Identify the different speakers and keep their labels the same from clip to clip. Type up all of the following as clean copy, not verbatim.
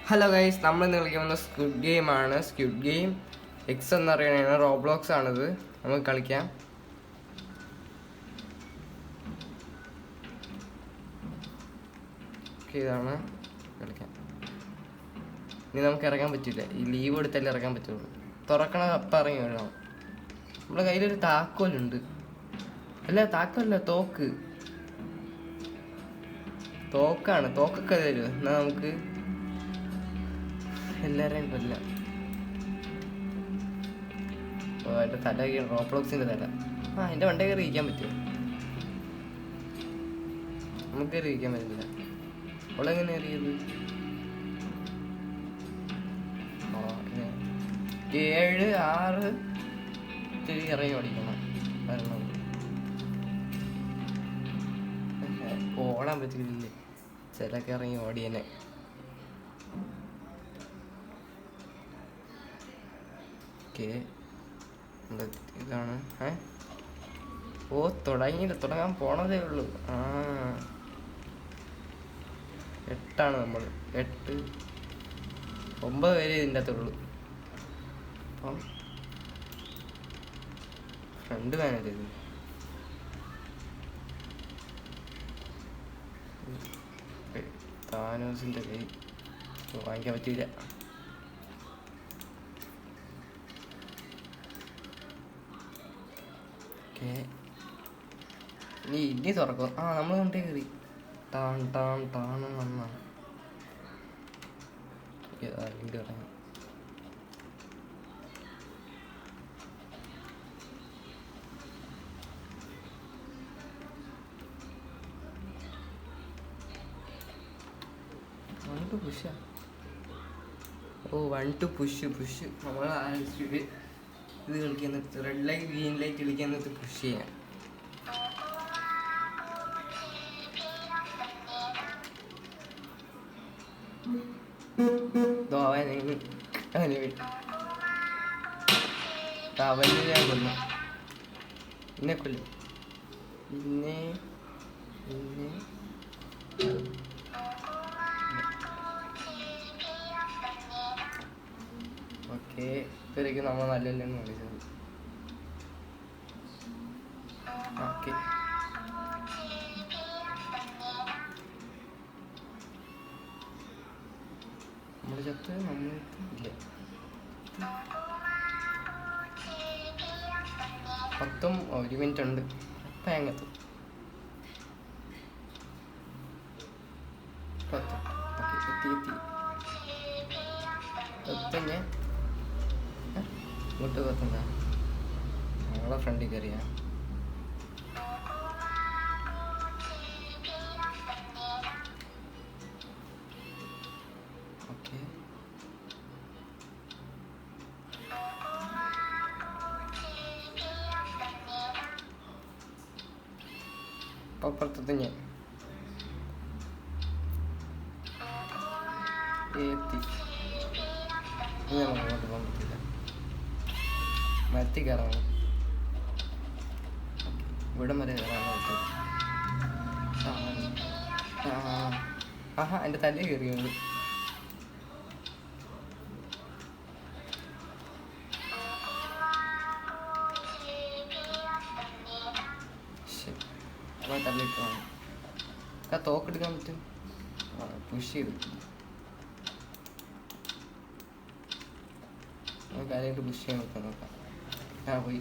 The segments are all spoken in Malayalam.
Speaker 1: ഹലോ ഗൈസ്, നമ്മൾ ഇന്ന് കളിക്കുന്ന സ്ക്വിഡ് ഗെയിമാണ്. സ്ക്വിഡ് ഗെയിം എക്സ് എന്ന് പറയുന്നത് റോബ്ലോക്സ് ആണിത്. നമുക്ക് കളിക്കാം. ഇതാണ് കളിക്കാം. ഇനി നമുക്ക് ഇറങ്ങാൻ പറ്റില്ല, ഈ ലീവ് എടുത്തല്ലേ ഇറങ്ങാൻ പറ്റുള്ളൂ. തുറക്കണ അപ്പം ഇറങ്ങി വരണം. നമ്മുടെ കയ്യിലൊരു താക്കോലുണ്ട്. അല്ല, താക്കോലല്ല, തോക്കാണ്. തോക്കൊക്കെ തരുമോ? എന്നാൽ നമുക്ക് എല്ലാവരെയും കൊല്ലാം. എൻ്റെ തല റോബ്ലോക്സിൻ്റെ തല. എൻ്റെ വണ്ടി കയറി ഇരിക്കാൻ പറ്റുമോ? നമുക്ക് കയറി ഇരിക്കാൻ പറ്റില്ല. അവളെങ്ങനെ അറിയത്? 7, 6 ഇറങ്ങി ഓടിക്കണം. ഓടാൻ പറ്റില്ലേ? ചിലക്ക് ഇറങ്ങി ഓടിയനെ. ഇതാണ്. തുടങ്ങിയില്ല, തുടങ്ങാൻ പോണതേ ഉള്ളൂ. 8 നമ്മൾ. 8, 9 പേര് ഇതിൻ്റെ അകത്തുള്ളൂ. അപ്പം ഫ്രണ്ട് മാനേജ് ചെയ്തു. താനോസിൻ്റെ കൈ വാങ്ങിക്കാൻ പറ്റില്ല. ഇനി തുറക്കും. നമ്മൾ കൊണ്ടേ കയറി. വന്നാണ് വീട് ഇറങ്ങി. പുഷാ. 1 to push. നമ്മൾ ഇത് കളിക്കാൻ നിർത്തി. റെഡ് ലൈറ്റ് ഗ്രീൻ ലൈറ്റ് കളിക്കാൻ നിർത്തി പുഷ് ചെയ്യാം. അവന് ഞാൻ കൊന്നു. പിന്നെ കൊല്ലും. പിന്നെ ഓക്കെ, ഇവരൊക്കെ നമ്മൾ നല്ലല്ലെന്ന് വിളിച്ചത്. ഓക്കെ, നമ്മൾ ചത്ത് ഇല്ല. 1 മിനിറ്റ് ഉണ്ട്. അപ്പം ഞങ്ങത്ത് 10. ഓക്കെ, എത്തി. ഇങ്ങോട്ട് 10. ഞങ്ങളെ ഫ്രണ്ടിൽ കയറിയാ. ഓക്കെ, അപ്പുറത്തെ ഞാൻ എത്തി. അങ്ങോട്ട് പോകാൻ പറ്റില്ല. മരത്തിൽ കയറണം. ഇവിടെ വരെ കയറാൻ പറ്റും. എൻ്റെ തലയിൽ കയറിയത്. തള്ളിയിട്ട് തോക്കെടുക്കാൻ പറ്റും. പുഷ് ചെയ്തു. കാര്യമായിട്ട് പുഷ് ചെയ്യാൻ പറ്റാൻ നോക്കാം. പോയി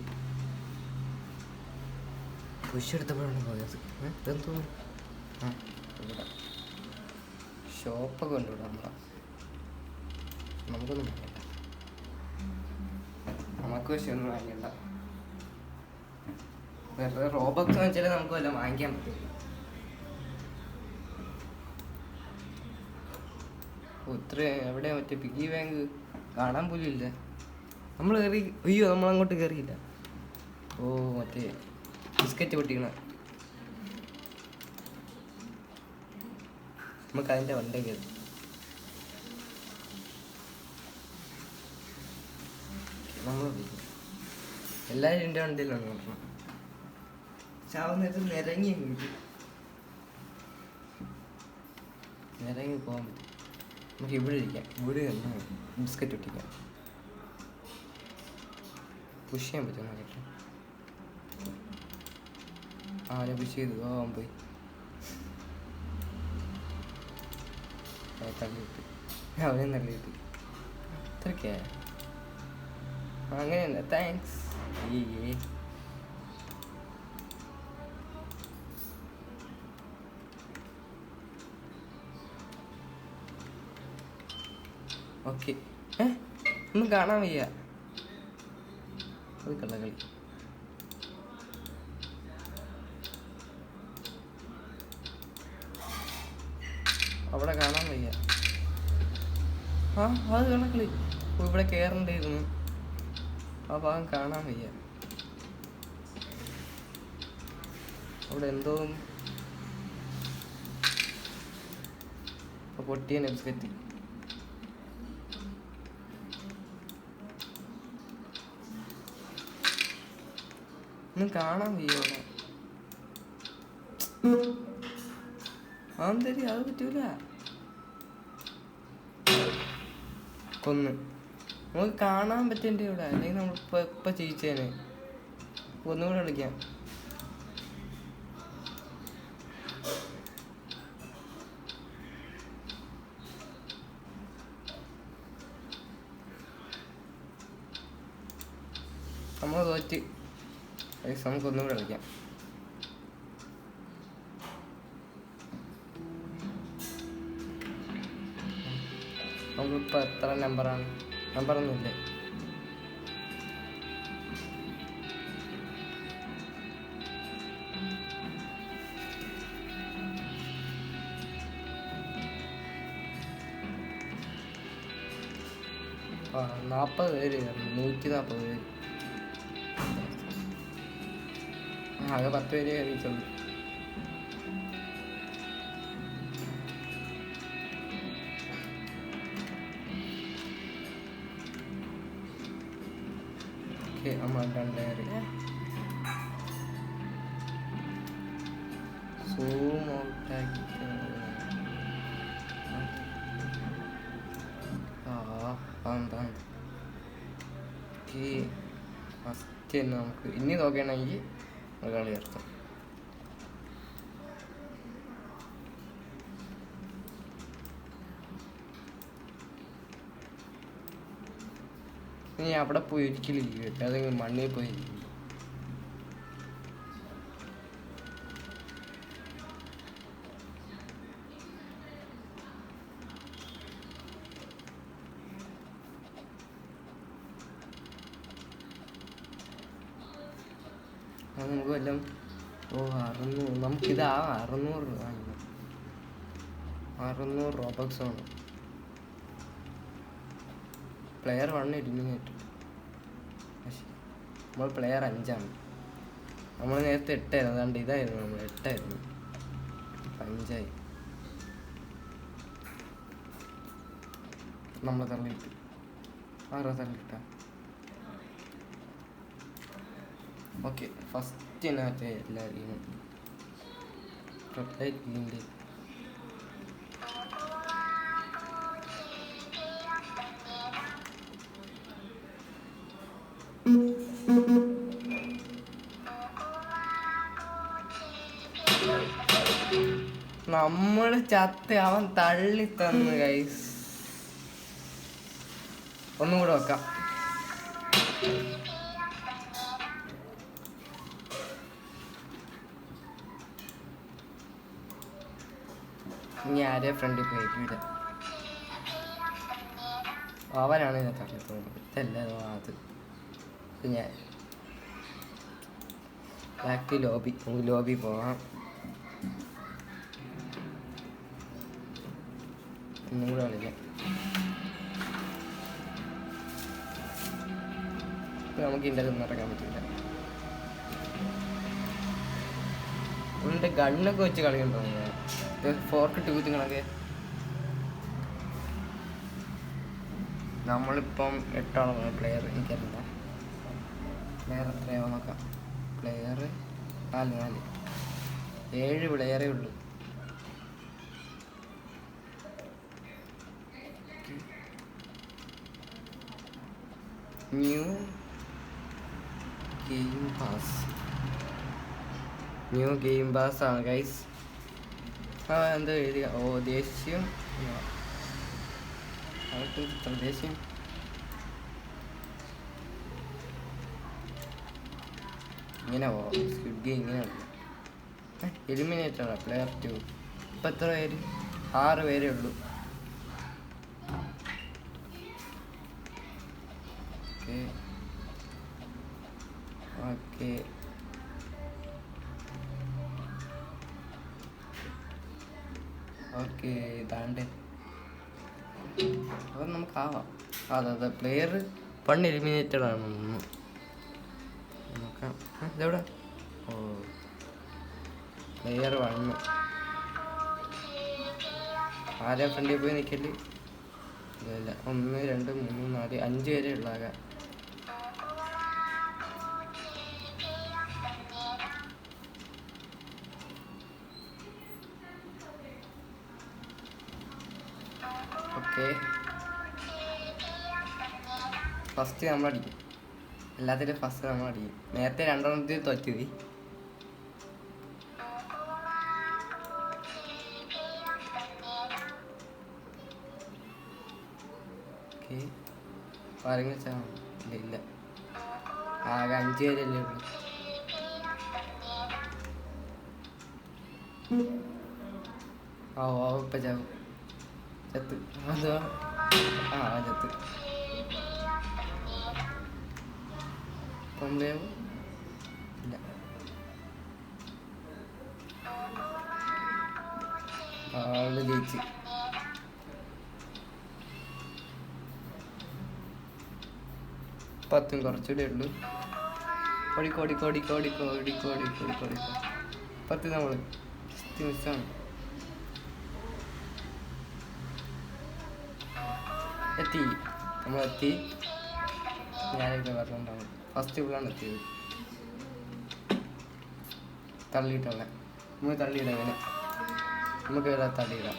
Speaker 1: പുഷ് എടുത്തപ്പോഴാണ് പോയത്. ഇതെന്തോ ഇവിടെ ഷോപ്പൊക്കെ ഉണ്ട്. ഇവിടെ നമുക്കൊന്നും വാങ്ങണ്ട. നമുക്ക് പക്ഷെ ഒന്നും വാങ്ങിക്കണ്ട. വേറെ റോബോക്സ് വെച്ചാലേ നമുക്ക് വല്ല വാങ്ങിക്കാൻ പറ്റില്ല. ഇത്ര എവിടെ മറ്റേ പിഗി ബാങ്ക് കാണാൻ പോലും ഇല്ല. നമ്മൾ കയറി. അയ്യോ, നമ്മളങ്ങോട്ട് കയറിയില്ല. മറ്റേ ബിസ്ക്കറ്റ് പൊട്ടിക്കണ. നമുക്ക് അതിൻ്റെ വണ്ടേ കയറി. നമ്മൾ എല്ലാവരും എൻ്റെ വണ്ടിയിലാണ് നോക്കണം. ചാവുന്നേരത്ത് നിരങ്ങി നിരങ്ങി പോകാൻ പറ്റും. നമുക്ക് ഇവിടെ ഇരിക്കാം. ഇവിടെ നിന്ന് ബിസ്ക്കറ്റ് ഒട്ടിക്കാം. പുഷ് ചെയ്യാൻ പറ്റുമോ കേട്ടോ? അവനെ പുഷ് ചെയ്തു. അവൻ പോയി തള്ളിയിട്ട് അവനെ തള്ളിയിട്ട് അത്രയ്ക്കാ. അങ്ങനെയല്ല. താങ്ക്സ്. ഓക്കെ. ഒന്നും കാണാൻ വയ്യ. അത് കള്ളകളി. അവിടെ കാണാൻ വയ്യ. അത് കള്ളക്കളി. ഇവിടെ കയറണ്ടായിരുന്നു. ആ ഭാഗം കാണാൻ വയ്യ. അവിടെ എന്തോ പൊട്ടിയ ബിസ്ക്കറ്റ്. ഒന്നും കാണാൻ വയ്യ അവിടെ. അതെന്തരി അത് പറ്റൂല. കൊന്ന് നമുക്ക് കാണാൻ പറ്റേണ്ട ഇവിടെ. അല്ലെങ്കിൽ നമ്മൾ ഇപ്പൊ ചെയ്യിച്ചേനെ. ഒന്നുകൂടെ കളിക്കാം. നമ്മൾ തോറ്റ്. നമുക്കൊന്നുകൂടെ കളിക്കാം. നമുക്കിപ്പോൾ എത്ര നമ്പറാണ്? നമ്പറൊന്നുമില്ലേ? ആ 40 പേര്. 140 പേര്. ആകെ 10 പേര് കയറിയിട്ടുള്ളൂ. നമ്മൾ രണ്ടേറി സൂം ഔട്ടാക്കി. ഫസ്റ്റ് തന്നെ നമുക്ക് ഇനി നോക്കുകയാണെങ്കിൽ കളി ചേർത്താം. ഇനി അവിടെ പോയി ഒരിക്കലും ഇരിക്കും. അതെങ്കിലും മണ്ണിൽ പോയി ഇരിക്കും. അത് നമുക്ക് വല്ലതും 600. നമുക്കിത് 600 വാങ്ങിക്കണം. 600 റോബക്സ് ആണ്. Player 1 eliminate. നമ്മൾ പ്ലെയർ 5 നമ്മൾ നേരത്തെ 8 അതുകൊണ്ട് ഇതായിരുന്നു. നമ്മൾ 8 5 നമ്മൾ തള്ളിയിട്ട് 6 തള്ളിയിട്ട. ഓക്കെ. ഫസ്റ്റിനകത്ത് എല്ലാവരെയും ഇതിൻ്റെ നമ്മള് ചത്ത് അവൻ തള്ളി തന്നു ഗൈസ്. ഒന്നും കൂടെ വെക്കാം. ഇനി ആരെ ഫ്രണ്ടിൽ പോയി ഇവിടെ അവനാണ് ഞാൻ തള്ളി തോന്നുന്നത്. ഇതല്ലോ അത്. ഞാൻ ബാക്ക് ലോബി. നമുക്ക് ലോബി പോവാം. ഒന്നും കൂടെ കളിക്കാം. നമുക്ക് ഇതിൻ്റെ ഒന്നും ഇറങ്ങാൻ പറ്റില്ല. പുള്ളിൻ്റെ ഗണ്ണൊക്കെ വെച്ച് കളിക്കണ്ടോ? ഫോർക്ക് ടൂത്തിങ്ങളൊക്കെ. നമ്മളിപ്പം 8 പ്ലെയർ. എനിക്കറിയില്ല പ്ലെയർ എത്രയാവും നോക്കാം. പ്ലെയർ 4 7 പ്ലെയറേ ഉള്ളൂ. New game pass. New game pass ആണ് ഗൈസ്. എന്താ എഴുതിയ? ഓ ദേശീയം. ദേശീയം ഇങ്ങനെ സ്ക്വിഡ് ഗെയിം ഇങ്ങനെയാണ്. എലിമിനേറ്റർ ആണ് പ്ലെയർ 2. ഇപ്പം എത്ര പേര്? 6 പേരേ ഉള്ളൂ. ഓക്കെ ഓക്കെ ഇതാണ്ട് അപ്പം നമുക്കാവാം. അതെ പ്ലെയർ 1 എലിമിനേറ്റഡ് ആണ്. നോക്കാം ഇതെവിടെ? ഓ പ്ലെയർ 1 ആരാ ഫ്രണ്ടിൽ പോയി നിൽക്കല്? ഇല്ല 1 2 3 4 5 പേരെ ഉള്ളാകാം. Okay first നമ്മളടിക്കും. എല്ലാത്തിലും ഫസ്റ്റ് നമ്മളടിക്കും. നേരത്തെ 2 തോറ്റുപോയി. ഓക്കെ ആരെങ്കിലും വെച്ചാൽ ഇല്ല ആകെ 5 പേരല്ലേ ഉള്ളൂ. ഇപ്പം ചാവും. ചത്ത് അതോ ചത്ത്. ഇല്ല ആള് ജയിച്ച്. പത്തും കുറച്ചുകൂടെ ഉള്ളൂ. കോടി 10 നമ്മൾ മിസ്സാണ്. നമ്മളെത്തി. ഞാനൊക്കെ പറഞ്ഞിട്ടുണ്ടാവും. ഫസ്റ്റ് ഇവിടാണ് എത്തിയത്. തള്ളിയിട്ടുള്ള നമ്മൾ തള്ളിയിടാം. ഇങ്ങനെ നമുക്ക് വരാ തള്ളിയിടാം.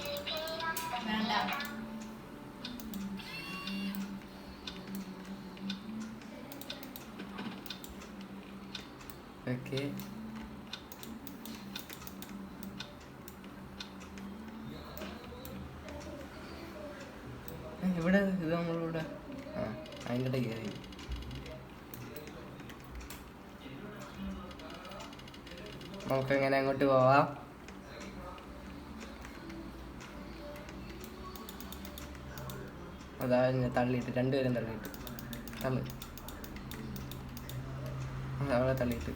Speaker 1: ഓക്കെ ഇവിടെ ഇത് നമ്മളിവിടെ അതിൻ്റെ ഇടയിൽ കയറി. നമുക്കെങ്ങനെ അങ്ങോട്ട് പോവാം? അതാ തള്ളിയിട്ട് 2 പേരും തള്ളിയിട്ട് അവിടെ തള്ളിയിട്ട്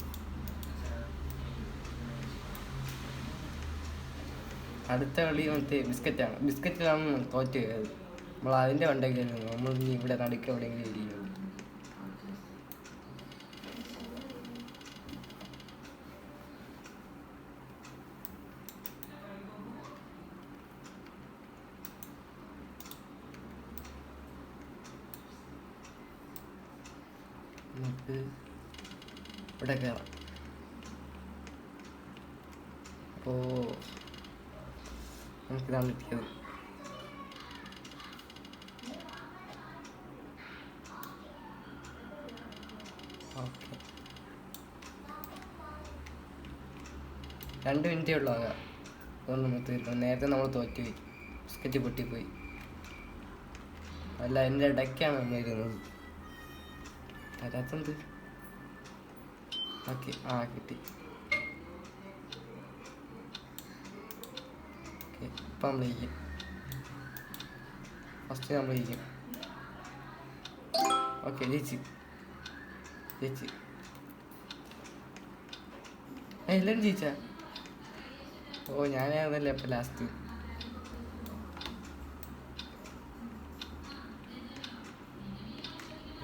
Speaker 1: അടുത്ത കളി മറ്റേ ബിസ്ക്കറ്റാണ്. ബിസ്ക്കറ്റിലാണ് തോറ്റ് പോയത്. നമ്മൾ അതിൻ്റെ വണ്ടൊക്കെ നമ്മൾ ഇനി ഇവിടെ നടുക്ക് എവിടെയെങ്കിലും ഇരിക്കും. നമുക്ക് ഇവിടെ കയറാം. അപ്പോൾ നമുക്കിതാണ് കിട്ടിയത്. ഓക്കെ 2 മിനിറ്റേ ഉള്ളൂ ആകാം. നേരത്തെ നമ്മൾ തോറ്റുപോയി. ബിസ്ക്കറ്റ് പൊട്ടിപ്പോയി. അല്ല എൻ്റെ ഇടയ്ക്കാണ് നമ്മൾ ഇരുന്നത്. അതിനകത്തെന്ത്? ഓക്കെ കിട്ടി. ഓക്കെ ഇപ്പം നമ്മൾ ഇരിക്കും. ഫസ്റ്റ് നമ്മൾ ഇരിക്കും. ഓക്കെ ജയിച്ച് എല്ലാവരും ജയിച്ചാ? ഞാനായിരുന്നല്ലേ അപ്പം ലാസ്റ്റ്.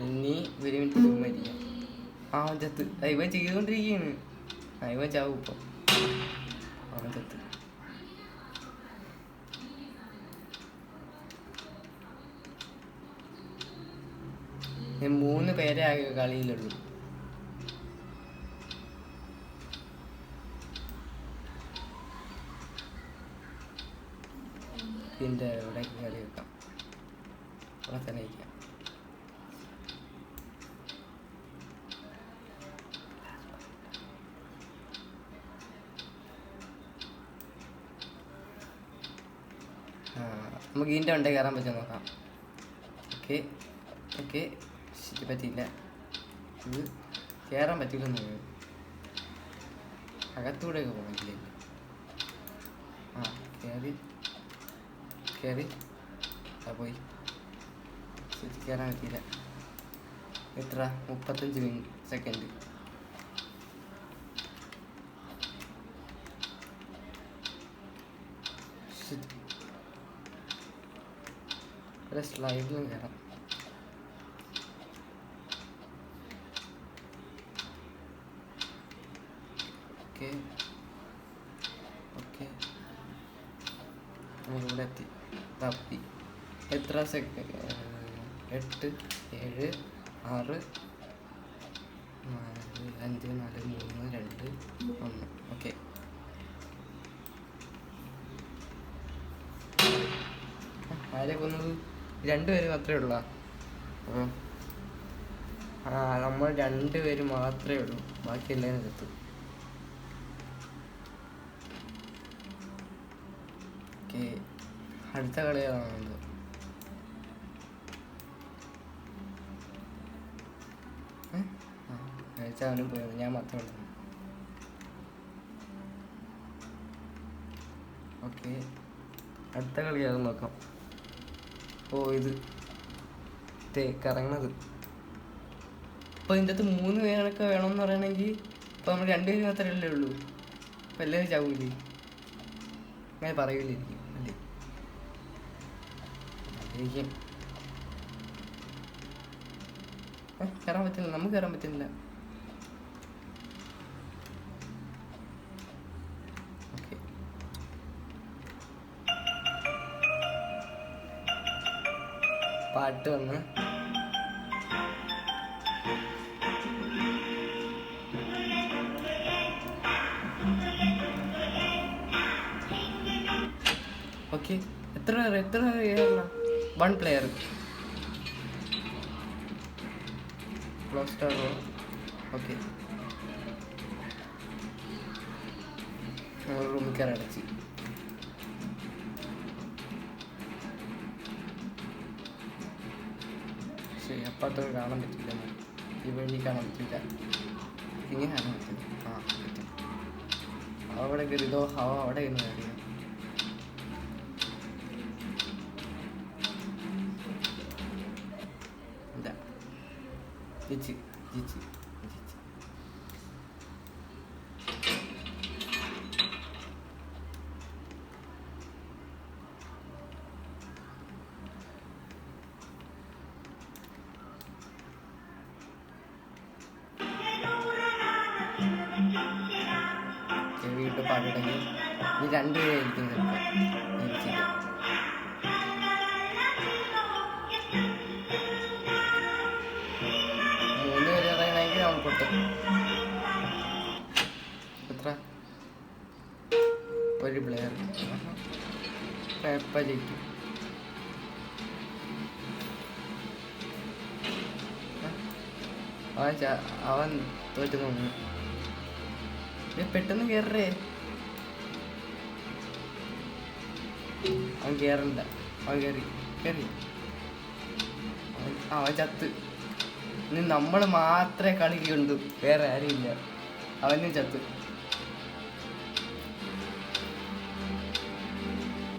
Speaker 1: ഇനി 1 മിനിറ്റ് ചുമ്മാ ഇരിക്കാം. ചത്ത്. ഇവൻ ചെയ്തുകൊണ്ടിരിക്കുകയാണ്. ഇവൻ ചാവും ഇപ്പം. ചത്ത്. ഞാൻ 3 പേരെ ആകെ കളിയിലുള്ളൂ. ഇതിൻ്റെ ഇവിടെ കയറി വെക്കാം. അവിടെ തന്നെ ഇരിക്കാം. നമുക്ക് ഇതിൻ്റെ വണ്ടി കയറാൻ പറ്റുമോ നോക്കാം. ഓക്കെ ഓക്കെ, ശരി പറ്റിയില്ല. ഇത് കയറാൻ പറ്റില്ലെന്ന് അകത്തൂടെയൊക്കെ പോകണില്ലേ? ആ കയറി കയറി പോയി. ശരി കയറാൻ പറ്റിയില്ല. എത്ര 35 സെക്കൻഡ്. സ്ലൈഡിലും കയറാം. ഓക്കെ ഓക്കെ, നമ്മളിവിടെ എത്തി. തപ്പി എത്ര സെക്കൻഡ്? 8 7 6 5 4 3 2 1. ഓക്കെ, ആരെ കൊന്നത്? 2 പേര് മാത്രമേ ഉള്ളൂ. അപ്പം നമ്മൾ 2 പേര് മാത്രമേ ഉള്ളൂ, ബാക്കി എല്ലാവരും ചത്തു. ഓക്കെ, അടുത്ത കളി ഏതാണത്? അവനും പോയത്, ഞാൻ മാത്രമേ ഉള്ളൂ. ഓക്കെ, അടുത്ത കളി ഏതാ നോക്കാം. ഓ ഇത് കറങ്ങണത്. അപ്പോൾ ഇതിൻ്റെ അകത്ത് 3 പേരൊക്കെ വേണമെന്ന് പറയണമെങ്കിൽ ഇപ്പോൾ നമ്മൾ 2 പേര് മാത്രമല്ലേ ഉള്ളൂ. അപ്പോൾ എല്ലാവരും ചാവൂലേ? അങ്ങനെ പറയൂലായിരിക്കും അല്ലേ? ആയിരിക്കും. കയറാൻ പറ്റില്ല, നമുക്ക് കയറാൻ പറ്റുന്നില്ല. ഓക്കെ, പാട്ട് വന്ന് ഓക്കെ. എത്ര 1 പ്ലെയർ ക്ലോസ്. ഓക്കെ, റൂമിൽ കയറി അടച്ച്. ശരി, അപ്പുറത്തോട് കാണാൻ പറ്റില്ല, ഈ വഴി കാണാൻ പറ്റില്ല, ഇങ്ങനെ കാണാൻ പറ്റില്ല. ആ പറ്റും. അവിടെ കയറിയതോ അവിടെ ഇരുന്ന് കയറിയോ? ഇല്ല, ജിച്ച് ജിച്ച് ജിച്ച്. വീട്ടിൽ പാട്ടുണ്ടെങ്കിൽ ഈ 2 പേരായിരിക്കും ചിലപ്പോൾ ജനിച്ചില്ല. 3 പേര് പറയണമെങ്കിൽ നമ്മൾ പൊട്ടും. എത്ര? 1 പ്ലെയർ എപ്പോൾ ജയിക്കും? അവൻ തോറ്റു തോന്നുന്നു. പെട്ടെന്ന് കയറേ. അവൻ കയറണ്ട, അവൻ കയറി അവൻ ചത്ത്. ഇനി നമ്മൾ മാത്രമേ കളിക്കുള്ളൂ, വേറെ ആരുമില്ല. അവനും ചത്ത്.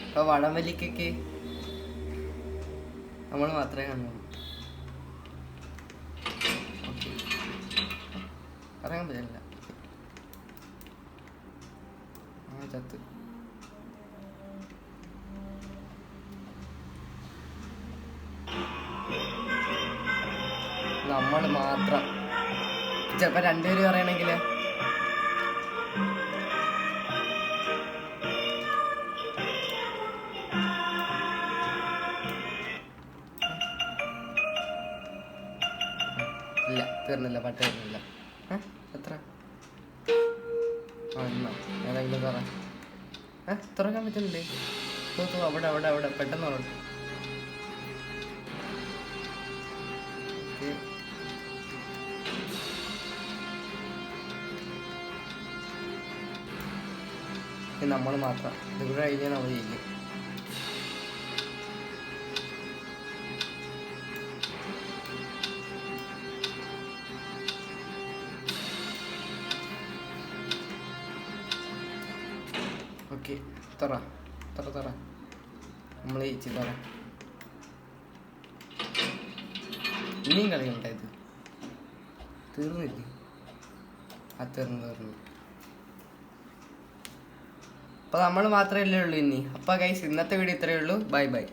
Speaker 1: അപ്പൊ വടംവലിക്കൊക്കെ നമ്മൾ മാത്രമേ കാണുള്ളൂ. ഓക്കെ, പറയാൻ പറ്റില്ല. ചത്ത്. നമ്മൾ മാത്രം. ചിലപ്പോ 2 പേര് പറയണെങ്കില് ഇല്ല, തീർന്നില്ല, പാട്ട് തീർന്നില്ല. എത്ര? ഏതെങ്കിലും പറ. തുറക്കാൻ പറ്റുന്നില്ലേ? അവിടെ അവിടെ അവിടെ പെട്ടെന്ന് തുറക്കും. നമ്മൾ മാത്രം. ഇത് കൂടെ കഴിഞ്ഞാൽ നമ്മൾ ചെയ്യും. ഓക്കെ തുറ നമ്മൾ ജയിച്ചു തുറ. ഇനിയും കളിക്കണ്ട, ഇത് തീർന്നില്ലേ? തീർന്നു. അപ്പോൾ നമ്മൾ മാത്രമല്ലേ ഉള്ളൂ ഇനി. അപ്പോൾ ഗൈസ് ഇന്നത്തെ വീഡിയോ ഇത്രയേ ഉള്ളൂ. ബൈ.